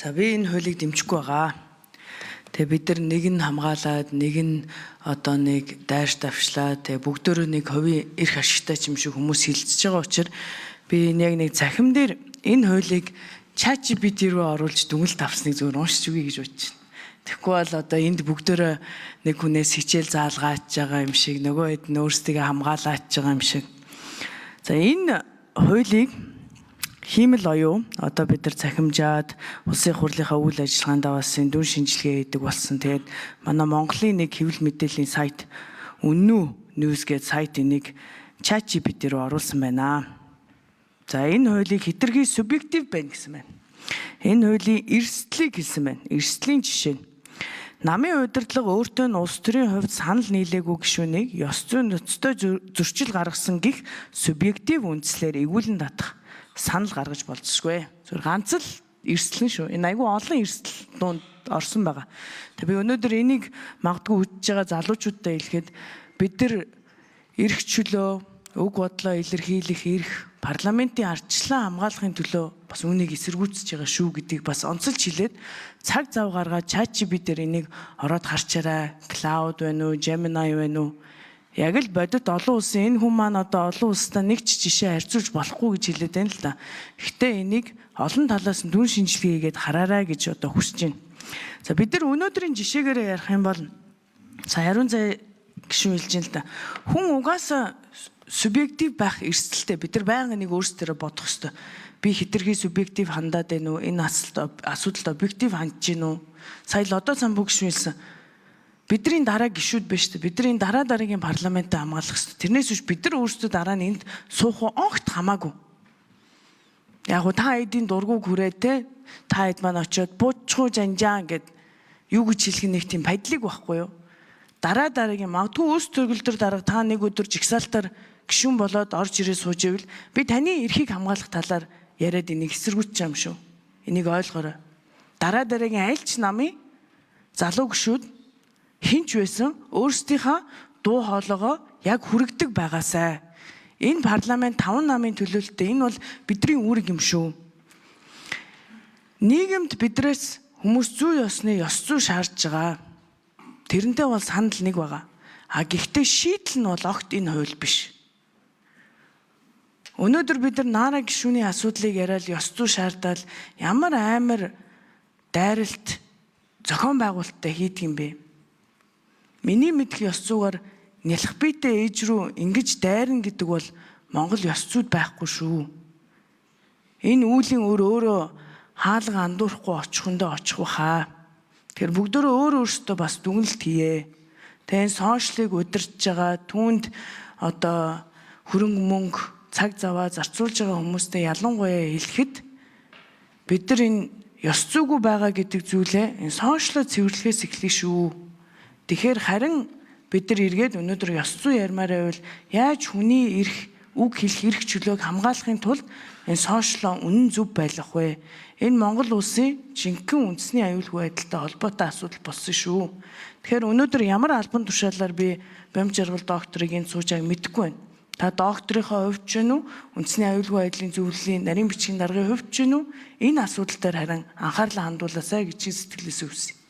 За би энэ хуулийг дэмжихгүй байгаа. Тэгээ бид нар нэг нь хамгаалаад, нэг нь одоо нэг дайрч давшлаа. Тэгээ бүгдөө нэг хувийн эрх ашигтай ч юм шиг хүмүүс хилцэж байгаа учраас би яг нэг захим дээр энэ хуулийг ChatGPT руу оруулж дүгнэлт авсныг зөвөр уншиж үгэй гэж бодож байна. Тэгэхгүй бол одоо энд бүгдөө нэг хүнээс хичээл заалгааж байгаа юм шиг, нөгөө хэд нь өөрсдөө хамгаалаач байгаа юм шиг. За энэ хуулийг хиймэл оюу одоо бид нар цахимжаад улсын хурлынхаа үйл ажиллагаанд бас дүн шинжилгээ хийдэг болсон. Тэгээд манай Монголын нэг хэвлэл мэдээллийн сайт Үнэн News гэдэг сайт энийг ChatGPT руу оруулсан байна. За энэ хуулийг хэтэрхий субъектив байна гэсэн байна. Энэ хуулийн эрсдлийг хэлсэн байна. Эрсдлийн жишээ нь намын удирдлага өөртөө нь улс төрийн хувьд санал нийлээгүй гишүүнийг ёс зүйн нөхцөд зөрчил гаргасан гих субъектив үндслээр эгүүлэн татах санал гаргаж болцсогүй. Зөв ганц л эрсдэл шүү. Энэ айгүй олон эрсдэл донд орсон байгаа. Тэгээ би өнөөдөр энийг магадгүй үдж байгаа залуучуудтай хэлэхэд бид нар эрх чөлөө, үг бодлоо илэрхийлэх эрх, парламентын ардчлалаа хамгаалахын төлөө бас үүнийг эсэргүүцэж байгаа шүү гэдгийг бас онцолж хэлээд цаг зав гаргаад ChatGPT-ээр энийг ороод харчаарай. Cloud байна уу, Gemini байна уу? Яг л бодит олон улсын энэ хүн маань одоо олон улстай нэг ч жишээ харьцуулж болохгүй гэж хэлээд байна л да. Гэхдээ энийг олон талаас нь дүн шинжилгээ хийгээд хараарай гэж одоо хүсэж байна. За бид нар өнөөдрийн жишээгээр ярих юм бол Хариун зай гишүүн хэлж байна л да. Хүн угаасаа субъектив байх эрсдэлтэй. Бид нар байнга нэг өөрсдөө бодох ёстой. Би хэтэрхий субъектив хандаад байна уу? Энэ асуудалд объектив хандж гин үү? Сая л одоо самбуу гишүүн хэлсэн. Бидний дараа гишүүд биш үү? Бидний дараа дараагийн парламентаа хамгаалах ёстой. Тэрнээс биш бид нар өөрсдөө дараа нь энд суух огт хамаагүй. Яг гоо та эдийн дургуг хүрээ те та эд маань очиод буучхуу жанжаан гэд юу гэж хэлэх нэг тийм падлиг байхгүй юу? Дараа дараагийн магадгүй өс төрөлдөр дарга та нэг өдөр жигсаалтаар гишүүн болоод орж ирээ сууж ивэл би таны эрхийг хамгаалах талаар яриад энийг эсэргүүцэж байгаа юм шүү. Энийг ойлгоорой. Дараа дараагийн айлч намын залуу гишүүд хинч байсан өөрсдийнхаа дуу хоолойгоо яг хүргэдэг байгаасай. Энэ парламент 5 намын төлөөлөлтөд энэ бол бидний үүрэг юм шүү. Нийгэмд бидрээс хүмүүс зүй ёсны ёс зүй шаардж байгаа. Тэрнтэй бол санал нэг байгаа. Гэхдээ шийдэл нь бол огт энэ хууль биш. Өнөөдөр бид нар наара гишүүний асуудлыг яриад ёс зүй шаардаад ямар амар дайралт зохион байгуулалттай хийдэг юм бэ? Миний мэдх ёс зүйгээр нялх биетэй ээж рүү ингэж дайрна гэдэг бол Монгол ёс зүйд байхгүй шүү. Энэ үүлийн өөрөө хаалга андуурахгүй очихондоо очих баха. Тэгэхээр бүгдөө өөрөөсөө бас дүгнэлт хийе. Тэгээ сошиалыг удирдах байгаа түүнд одоо хөрөнгө мөнгө цаг заваа зарцуулж байгаа хүмүүстэй ялангуяа хэлэхэд бид нар энэ ёс зүйгүй байгаа гэдэг зүйлээ энэ сошиалд цэвэрлэхээс эхлэх шүү. Тэгэхээр харин бид нар эргээд өнөөдөр ёс зүй ярмаар байвал яаж хүний эрх үг хэлэх эрх чөлөөг хамгаалахын тулд энэ сошиал үнэн зөв байлгах вэ? Энэ Монгол улсын жинхэнэ үндэсний аюулгүй байдалтай холбоотой асуудал болсон шүү. Тэгэхээр өнөөдөр ямар албан тушаалаар би бямж жаргал докторыг энэ сууж байгааг мэдэхгүй байна. Та докторийнхоо хувьд ч нү үндэсний аюулгүй байдлын зөвлөлийн нарийн бичгийн даргын хувьд ч нү энэ асуудал дээр харин анхаарлаа хандуулаасай гэж сэтгэлээсээ хүсье.